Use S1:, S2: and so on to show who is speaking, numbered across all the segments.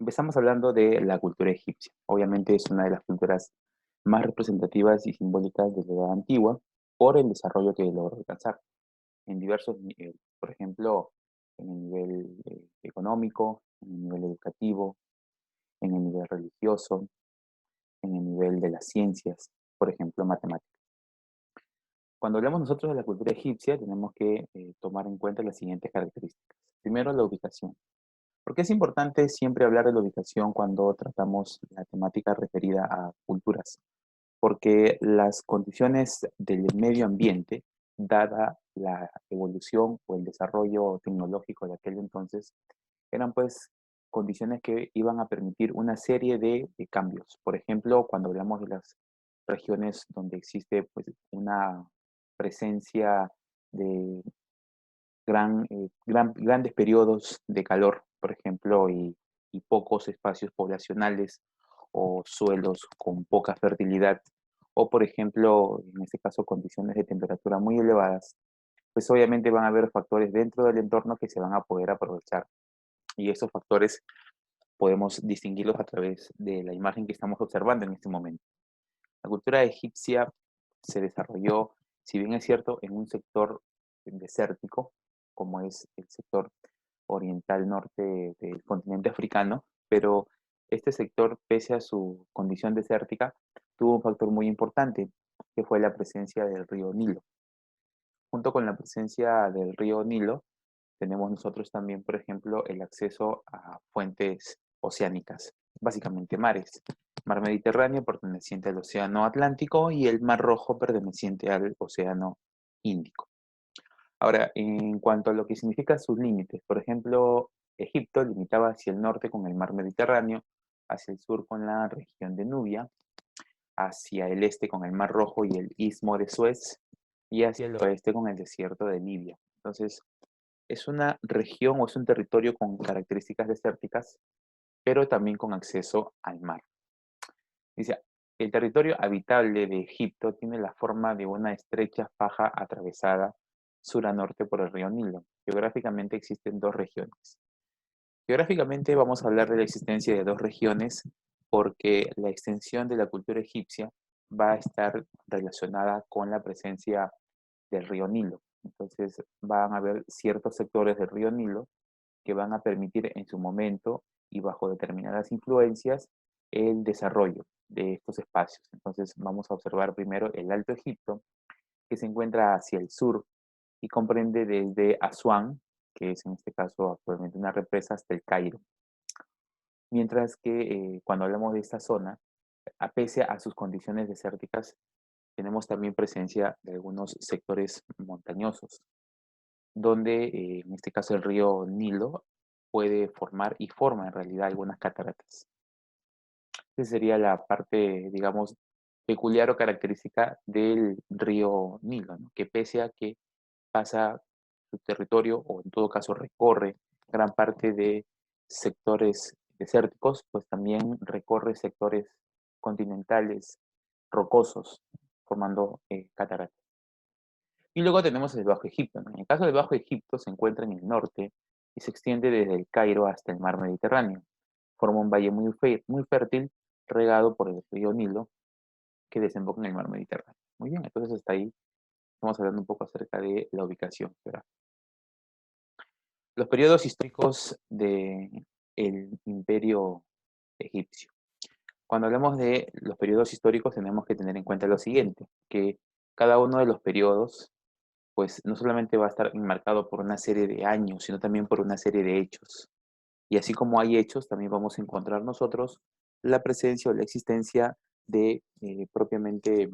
S1: Empezamos hablando de la cultura egipcia. Obviamente es una de las culturas más representativas y simbólicas de la Edad Antigua por el desarrollo que logró alcanzar en diversos niveles. Por ejemplo, en el nivel económico, en el nivel educativo, en el nivel religioso, en el nivel de las ciencias, por ejemplo, matemáticas. Cuando hablamos nosotros de la cultura egipcia, tenemos que tomar en cuenta las siguientes características. Primero, la ubicación. ¿Por qué es importante siempre hablar de la ubicación cuando tratamos la temática referida a culturas? Porque las condiciones del medio ambiente, dada la evolución o el desarrollo tecnológico de aquel entonces, eran pues condiciones que iban a permitir una serie de cambios. Por ejemplo, cuando hablamos de las regiones donde existe pues una presencia de grandes periodos de calor, por ejemplo, y pocos espacios poblacionales o suelos con poca fertilidad, o por ejemplo, en este caso, condiciones de temperatura muy elevadas, pues obviamente van a haber factores dentro del entorno que se van a poder aprovechar. Y esos factores podemos distinguirlos a través de la imagen que estamos observando en este momento. La cultura egipcia se desarrolló, si bien es cierto, en un sector desértico, como es el sector oriental norte del continente africano, pero este sector, pese a su condición desértica, tuvo un factor muy importante, que fue la presencia del río Nilo. Junto con la presencia del río Nilo, tenemos nosotros también, por ejemplo, el acceso a fuentes oceánicas, básicamente mares. Mar Mediterráneo perteneciente al Océano Atlántico y el Mar Rojo perteneciente al Océano Índico. Ahora, en cuanto a lo que significa sus límites, por ejemplo, Egipto limitaba hacia el norte con el Mar Mediterráneo, hacia el sur con la región de Nubia, hacia el este con el Mar Rojo y el Istmo de Suez, y hacia el oeste con el desierto de Libia. Entonces, es una región o es un territorio con características desérticas, pero también con acceso al mar. Dice, el territorio habitable de Egipto tiene la forma de una estrecha faja atravesada sur a norte por el río Nilo. Geográficamente existen dos regiones. Geográficamente vamos a hablar de la existencia de dos regiones porque la extensión de la cultura egipcia va a estar relacionada con la presencia del río Nilo. Entonces van a haber ciertos sectores del río Nilo que van a permitir en su momento y bajo determinadas influencias el desarrollo de estos espacios. Entonces vamos a observar primero el Alto Egipto, que se encuentra hacia el sur y comprende desde Asuán, que es en este caso actualmente una represa, hasta el Cairo. Mientras que cuando hablamos de esta zona, a pese a sus condiciones desérticas, tenemos también presencia de algunos sectores montañosos, donde en este caso el río Nilo puede formar y forma en realidad algunas cataratas. Esa sería la parte, digamos, peculiar o característica del río Nilo, ¿no? Que pese a que pasa su territorio o en todo caso recorre gran parte de sectores desérticos, pues también recorre sectores continentales rocosos, formando cataratas. Y luego tenemos el Bajo Egipto, ¿no? En el caso del Bajo Egipto se encuentra en el norte y se extiende desde el Cairo hasta el mar Mediterráneo. Forma un valle muy fértil regado por el río Nilo que desemboca en el mar Mediterráneo. Muy bien, entonces hasta ahí estamos hablando un poco acerca de la ubicación geográfica. Los periodos históricos del imperio egipcio. Cuando hablamos de los periodos históricos tenemos que tener en cuenta lo siguiente, que cada uno de los periodos pues no solamente va a estar enmarcado por una serie de años, sino también por una serie de hechos. Y así como hay hechos, también vamos a encontrar nosotros la presencia o la existencia de propiamente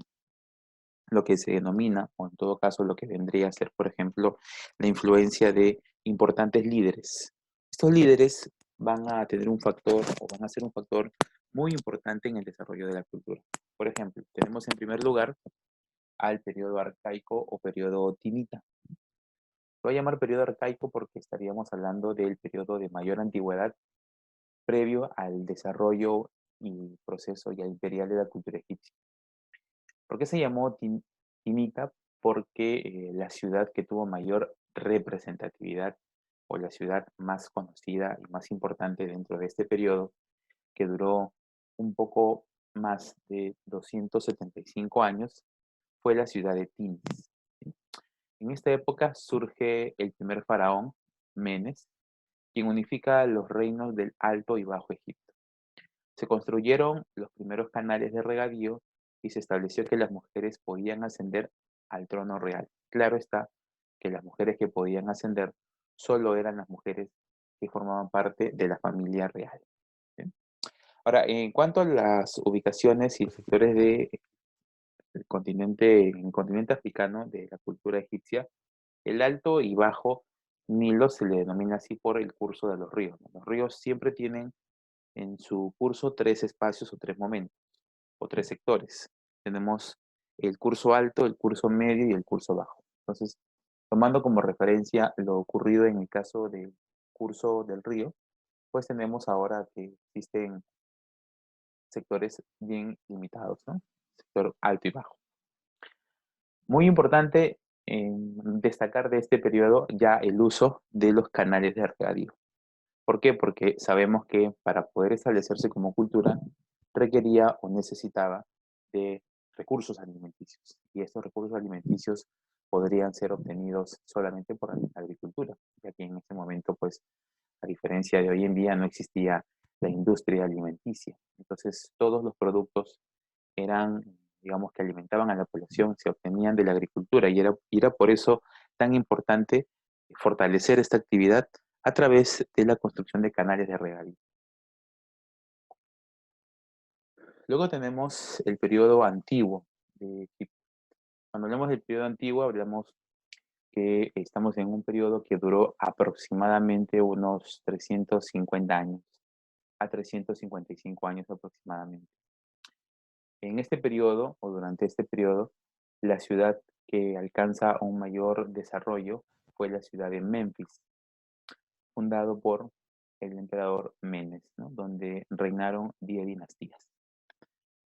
S1: lo que se denomina, o en todo caso lo que vendría a ser, por ejemplo, la influencia de importantes líderes. Estos líderes van a tener un factor o van a ser un factor muy importante en el desarrollo de la cultura. Por ejemplo, tenemos en primer lugar al periodo arcaico o periodo timita. Lo voy a llamar periodo arcaico porque estaríamos hablando del periodo de mayor antigüedad previo al desarrollo y proceso ya imperial de la cultura egipcia. ¿Por qué se llamó Timita? Porque la ciudad que tuvo mayor representatividad o la ciudad más conocida y más importante dentro de este periodo, que duró un poco más de 275 años, fue la ciudad de Tinis. ¿Sí? En esta época surge el primer faraón, Menes, quien unifica los reinos del Alto y Bajo Egipto. Se construyeron los primeros canales de regadío y se estableció que las mujeres podían ascender al trono real. Claro está que las mujeres que podían ascender solo eran las mujeres que formaban parte de la familia real. ¿Sí? Ahora, en cuanto a las ubicaciones y sectores del continente, en el continente africano de la cultura egipcia, el Alto y Bajo Nilo se le denomina así por el curso de los ríos, ¿no? Los ríos siempre tienen en su curso tres espacios o tres momentos o tres sectores. Tenemos el curso alto, el curso medio y el curso bajo. Entonces, tomando como referencia lo ocurrido en el caso del curso del río, pues tenemos ahora que existen sectores bien limitados, ¿no? Sector alto y bajo. Muy importante destacar de este periodo ya el uso de los canales de regadío. ¿Por qué? Porque sabemos que para poder establecerse como cultura requería o necesitaba de recursos alimenticios. Y estos recursos alimenticios podrían ser obtenidos solamente por la agricultura, ya que en ese momento, pues, a diferencia de hoy en día, no existía la industria alimenticia. Entonces, todos los productos eran, digamos, que alimentaban a la población, se obtenían de la agricultura y era por eso tan importante fortalecer esta actividad a través de la construcción de canales de regadío. Luego tenemos el periodo antiguo de Egipto. Cuando hablamos del periodo antiguo, hablamos que estamos en un periodo que duró aproximadamente unos 350 años, a 355 años aproximadamente. En este periodo, o durante este periodo, la ciudad que alcanza un mayor desarrollo fue la ciudad de Memphis, fundado por el emperador Menes, ¿no? Donde reinaron 10 dinastías.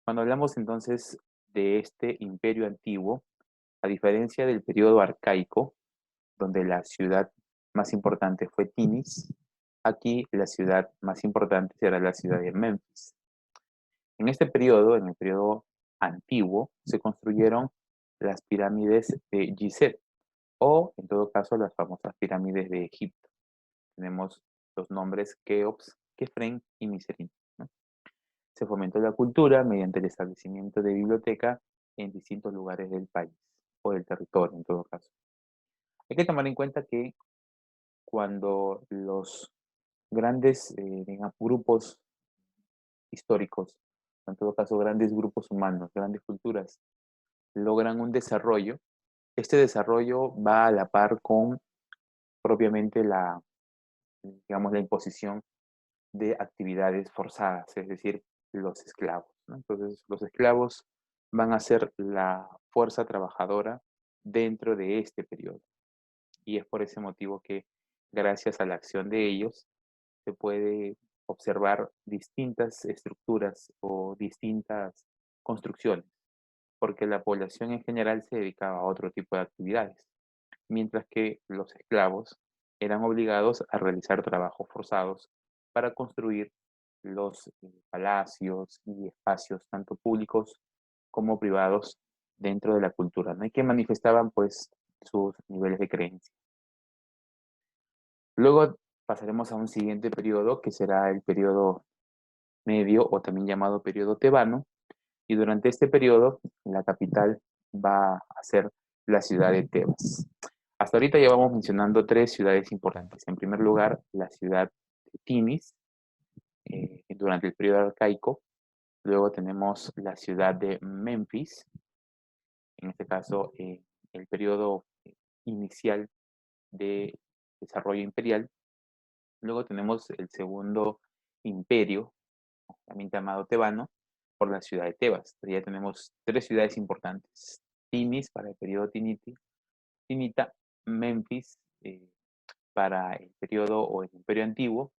S1: Cuando hablamos entonces de este imperio antiguo, a diferencia del periodo arcaico, donde la ciudad más importante fue Tinis, aquí la ciudad más importante será la ciudad de Memphis. En este periodo, en el periodo antiguo, se construyeron las pirámides de Gizeh, o en todo caso las famosas pirámides de Egipto. Tenemos los nombres Keops, Kefren y Miserin, ¿no? Se fomentó la cultura mediante el establecimiento de biblioteca en distintos lugares del país, o del territorio en todo caso. Hay que tomar en cuenta que cuando los grandes digamos, grupos históricos, en todo caso grandes grupos humanos, grandes culturas, logran un desarrollo, este desarrollo va a la par con propiamente la, digamos, la imposición de actividades forzadas, es decir, los esclavos, ¿no? Entonces, los esclavos van a ser la fuerza trabajadora dentro de este periodo. Y es por ese motivo que, gracias a la acción de ellos, se puede observar distintas estructuras o distintas construcciones, porque la población en general se dedicaba a otro tipo de actividades, mientras que los esclavos eran obligados a realizar trabajos forzados para construir los palacios y espacios tanto públicos como privados dentro de la cultura, ¿no? Y que manifestaban pues sus niveles de creencia. Luego pasaremos a un siguiente periodo que será el periodo medio o también llamado periodo tebano, y durante este periodo la capital va a ser la ciudad de Tebas. Hasta ahorita ya vamos mencionando tres ciudades importantes. En primer lugar, la ciudad de Tinis, durante el periodo arcaico. Luego tenemos la ciudad de Memphis, en este caso el periodo inicial de desarrollo imperial. Luego tenemos el segundo imperio, también llamado tebano, por la ciudad de Tebas. Ya tenemos tres ciudades importantes. Tinis para el periodo tinita, Memphis para el periodo o el imperio antiguo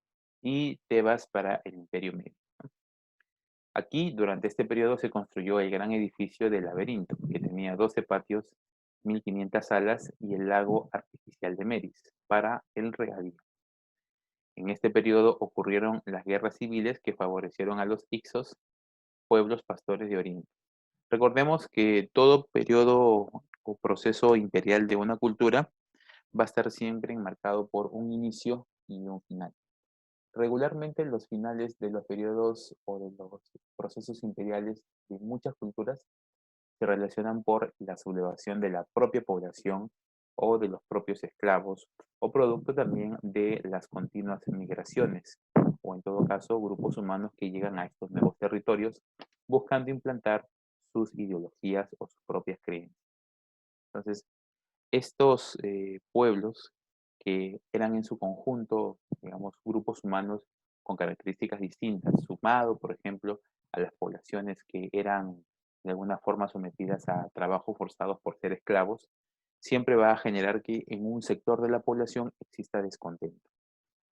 S1: y Tebas para el imperio medio. Aquí, durante este periodo, se construyó el gran edificio del laberinto, que tenía 12 patios, 1500 salas y el lago artificial de Meris para el regadío. En este periodo ocurrieron las guerras civiles que favorecieron a los Ixos, pueblos pastores de Oriente. Recordemos que todo periodo o proceso imperial de una cultura va a estar siempre enmarcado por un inicio y un final. Regularmente los finales de los periodos o de los procesos imperiales de muchas culturas se relacionan por la sublevación de la propia población o de los propios esclavos, o producto también de las continuas migraciones, o en todo caso grupos humanos que llegan a estos nuevos territorios buscando implantar sus ideologías o sus propias creencias. Entonces, estos pueblos que eran en su conjunto, digamos, grupos humanos con características distintas, sumado, por ejemplo, a las poblaciones que eran de alguna forma sometidas a trabajos forzados por ser esclavos, siempre va a generar que en un sector de la población exista descontento.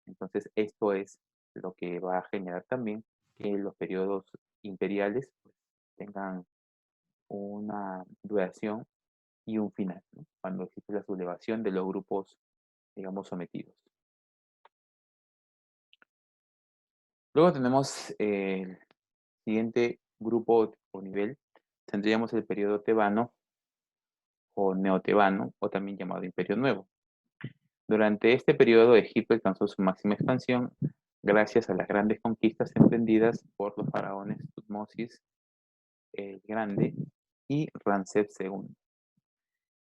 S1: Entonces, esto es lo que va a generar también que los periodos imperiales pues, tengan una duración y un final, ¿no? Cuando existe la sublevación de los grupos, digamos, sometidos. Luego tenemos el siguiente grupo o nivel, tendríamos el periodo tebano o neotebano, o también llamado Imperio Nuevo. Durante este periodo, Egipto alcanzó su máxima expansión gracias a las grandes conquistas emprendidas por los faraones Tutmosis el Grande y Ramsés II.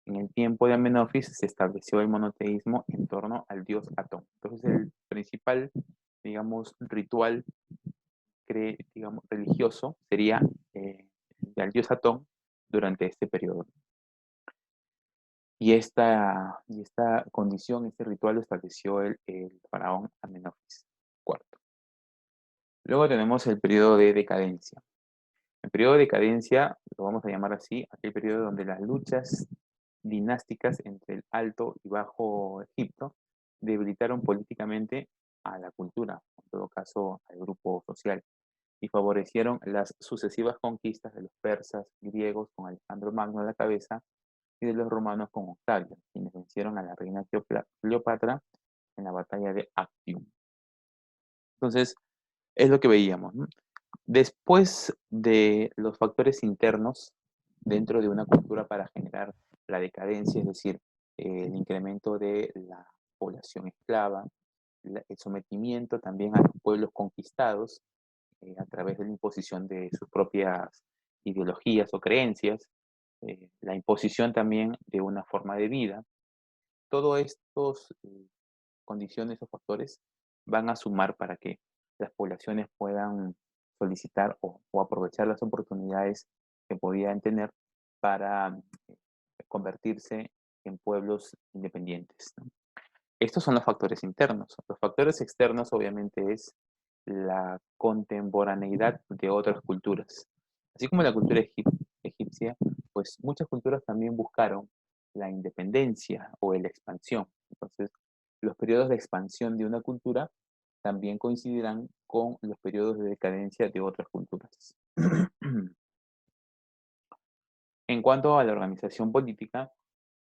S1: En el tiempo de Amenofis se estableció el monoteísmo en torno al dios Atón. Entonces, el principal, digamos, ritual digamos, religioso sería al dios Atón durante este periodo. Y esta condición, este ritual lo estableció el faraón Amenofis IV. Luego tenemos el periodo de decadencia. El periodo de decadencia, lo vamos a llamar así, aquel periodo donde las luchas dinásticas entre el Alto y Bajo Egipto debilitaron políticamente a la cultura, en todo caso al grupo social, y favorecieron las sucesivas conquistas de los persas, griegos con Alejandro Magno a la cabeza y de los romanos con Octavio, quienes vencieron a la reina Cleopatra en la batalla de Actium. Entonces, es lo que veíamos, ¿no? Después de los factores internos dentro de una cultura para generar la decadencia, es decir, el incremento de la población esclava, el sometimiento también a los pueblos conquistados a través de la imposición de sus propias ideologías o creencias, la imposición también de una forma de vida. Todos estos condiciones o factores van a sumar para que las poblaciones puedan solicitar o aprovechar las oportunidades que podían tener para convertirse en pueblos independientes, ¿no? Estos son los factores internos. Los factores externos obviamente es la contemporaneidad de otras culturas. Así como la cultura egipcia, pues muchas culturas también buscaron la independencia o la expansión. Entonces, los periodos de expansión de una cultura también coincidirán con los periodos de decadencia de otras culturas. En cuanto a la organización política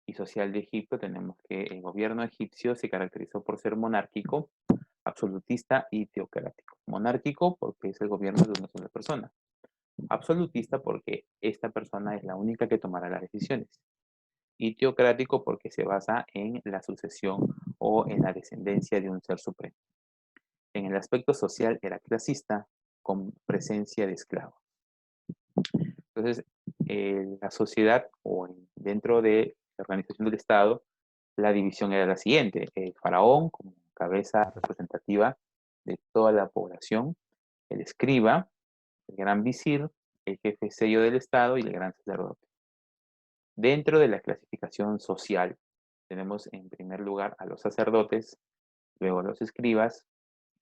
S1: y social de Egipto, tenemos que el gobierno egipcio se caracterizó por ser monárquico, absolutista y teocrático. Monárquico porque es el gobierno de una sola persona. Absolutista porque esta persona es la única que tomará las decisiones. Y teocrático porque se basa en la sucesión o en la descendencia de un ser supremo. En el aspecto social era clasista, con presencia de esclavos. Entonces, la sociedad o dentro de la organización del Estado, la división era la siguiente: el faraón como cabeza representativa de toda la población, el escriba, el gran visir, el jefe sello del Estado y el gran sacerdote. Dentro de la clasificación social, tenemos en primer lugar a los sacerdotes, luego a los escribas,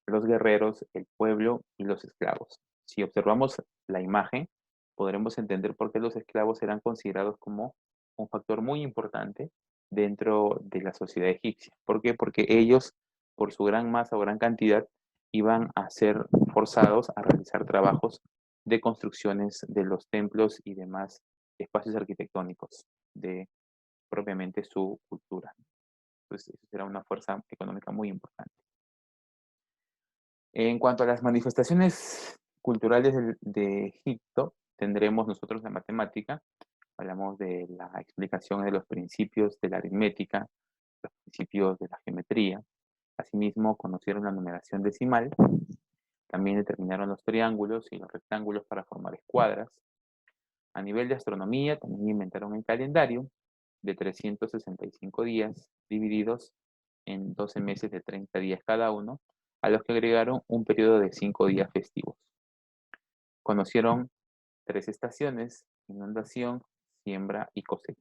S1: los guerreros, el pueblo y los esclavos. Si observamos la imagen, podremos entender por qué los esclavos eran considerados como un factor muy importante dentro de la sociedad egipcia. ¿Por qué? Porque ellos, por su gran masa o gran cantidad, iban a ser forzados a realizar trabajos de construcciones de los templos y demás espacios arquitectónicos de propiamente su cultura. Entonces, eso era una fuerza económica muy importante. En cuanto a las manifestaciones culturales de Egipto, tendremos nosotros la matemática, hablamos de la explicación de los principios de la aritmética, los principios de la geometría. Asimismo, conocieron la numeración decimal, también determinaron los triángulos y los rectángulos para formar escuadras. A nivel de astronomía, también inventaron el calendario de 365 días divididos en 12 meses de 30 días cada uno, a los que agregaron un periodo de 5 días festivos. Conocieron 3 estaciones: inundación, siembra y cosecha.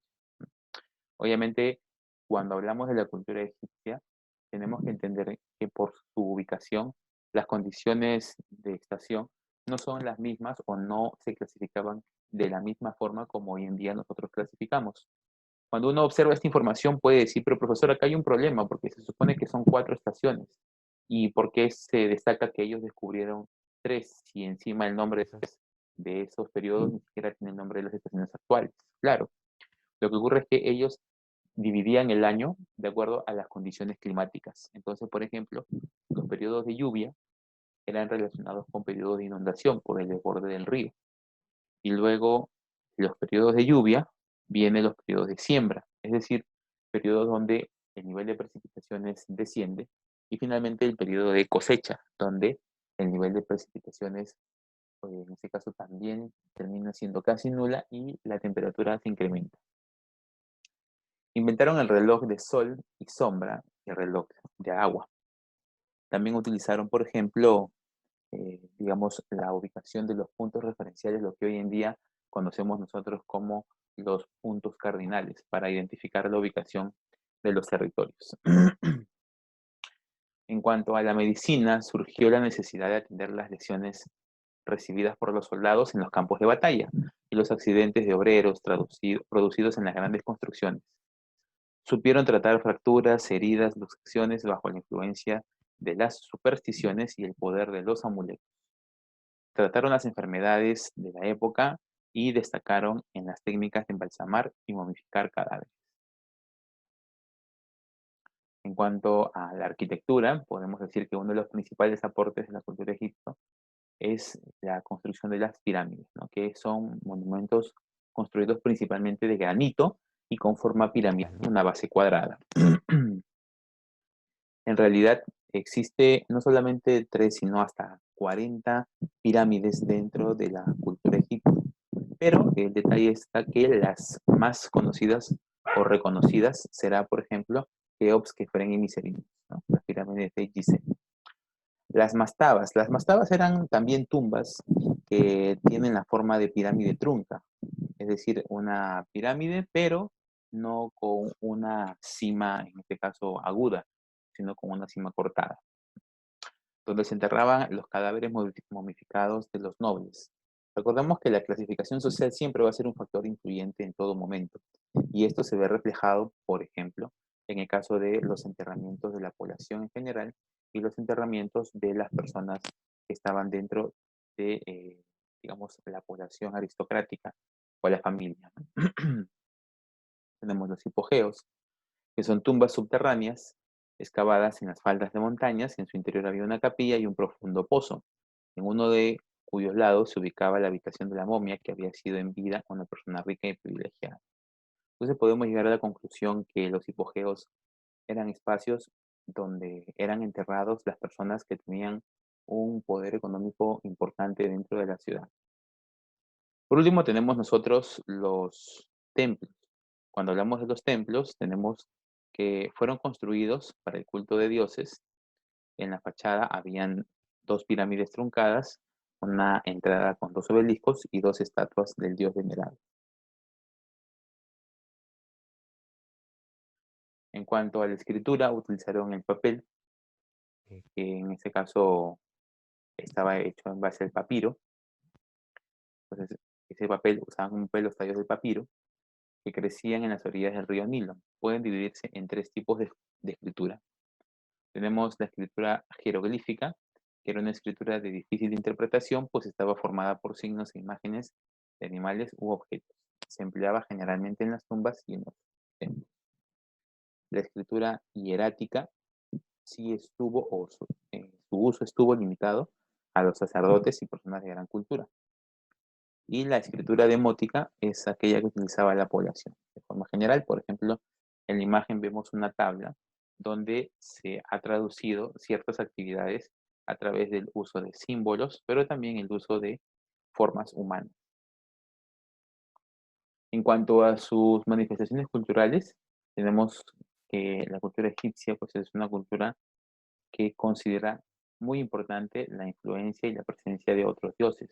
S1: Obviamente, cuando hablamos de la cultura egipcia, tenemos que entender que por su ubicación, las condiciones de estación no son las mismas o no se clasificaban de la misma forma como hoy en día nosotros clasificamos. Cuando uno observa esta información puede decir, pero profesor, acá hay un problema porque se supone que son 4 estaciones. ¿Y por qué se destaca que ellos descubrieron 3 si encima el nombre de esos periodos ni siquiera tiene el nombre de las estaciones actuales? Claro, lo que ocurre es que ellos dividían el año de acuerdo a las condiciones climáticas. Entonces, por ejemplo, los periodos de lluvia eran relacionados con periodos de inundación por el desborde del río. Y luego, los periodos de lluvia, vienen los periodos de siembra, es decir, periodos donde el nivel de precipitaciones desciende. Y finalmente el periodo de cosecha, donde el nivel de precipitaciones, en este caso, también termina siendo casi nula y la temperatura se incrementa. Inventaron el reloj de sol y sombra y el reloj de agua. También utilizaron, por ejemplo, digamos, la ubicación de los puntos referenciales, lo que hoy en día conocemos nosotros como los puntos cardinales, para identificar la ubicación de los territorios. En cuanto a la medicina, surgió la necesidad de atender las lesiones recibidas por los soldados en los campos de batalla y los accidentes de obreros producidos en las grandes construcciones. Supieron tratar fracturas, heridas, luxaciones bajo la influencia de las supersticiones y el poder de los amuletos. Trataron las enfermedades de la época y destacaron en las técnicas de embalsamar y momificar cadáveres. En cuanto a la arquitectura, podemos decir que uno de los principales aportes de la cultura de Egipto es la construcción de las pirámides, ¿no? Que son monumentos construidos principalmente de granito y con forma piramidal, una base cuadrada. En realidad existe no solamente 3, sino hasta 40 pirámides dentro de la cultura egipcia. Pero el detalle está que las más conocidas o reconocidas será, por ejemplo, Keops, Kefren y Miserine, ¿no? Las pirámides de Gizeh. Las mastabas eran también tumbas que tienen la forma de pirámide trunca, es decir, una pirámide, pero no con una cima, en este caso aguda, sino con una cima cortada, donde se enterraban los cadáveres momificados de los nobles. Recordemos que la clasificación social siempre va a ser un factor influyente en todo momento, y esto se ve reflejado, por ejemplo, en el caso de los enterramientos de la población en general y los enterramientos de las personas que estaban dentro de, digamos, la población aristocrática o la familia. Tenemos los hipogeos, que son tumbas subterráneas excavadas en las faldas de montañas. En su interior había una capilla y un profundo pozo, en uno de cuyos lados se ubicaba la habitación de la momia, que había sido en vida una persona rica y privilegiada. Entonces podemos llegar a la conclusión que los hipogeos eran espacios donde eran enterrados las personas que tenían un poder económico importante dentro de la ciudad. Por último, tenemos nosotros los templos. Cuando hablamos de los templos, tenemos que fueron construidos para el culto de dioses. En la fachada habían 2 pirámides truncadas, una entrada con 2 obeliscos y 2 estatuas del dios venerado. En cuanto a la escritura, utilizaron el papel, que en este caso estaba hecho en base al papiro. Entonces, ese papel, usaban un papel, los tallos del papiro, que crecían en las orillas del río Nilo. Pueden dividirse en 3 tipos de escritura. Tenemos la escritura jeroglífica, que era una escritura de difícil interpretación, pues estaba formada por signos e imágenes de animales u objetos. Se empleaba generalmente en las tumbas y en los templos. La escritura hierática sí estuvo, o su uso estuvo limitado a los sacerdotes y personas de gran cultura. Y la escritura demótica es aquella que utilizaba la población. De forma general, por ejemplo, en la imagen vemos una tabla donde se ha traducido ciertas actividades a través del uso de símbolos, pero también el uso de formas humanas. En cuanto a sus manifestaciones culturales, tenemos que la cultura egipcia pues, es una cultura que considera muy importante la influencia y la presencia de otros dioses.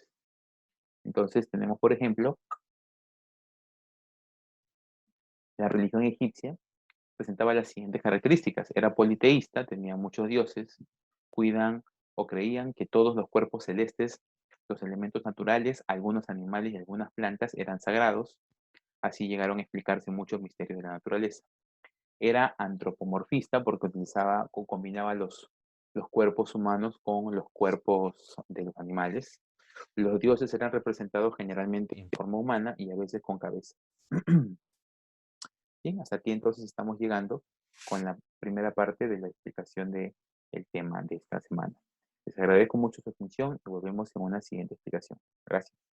S1: Entonces tenemos, por ejemplo, la religión egipcia presentaba las siguientes características. Era politeísta, tenía muchos dioses, cuidan o creían que todos los cuerpos celestes, los elementos naturales, algunos animales y algunas plantas eran sagrados. Así llegaron a explicarse muchos misterios de la naturaleza. Era antropomorfista porque utilizaba o combinaba los cuerpos humanos con los cuerpos de los animales. Los dioses eran representados generalmente en forma humana y a veces con cabeza. Bien, hasta aquí entonces estamos llegando con la primera parte de la explicación del tema de esta semana. Les agradezco mucho su atención y volvemos en una siguiente explicación. Gracias.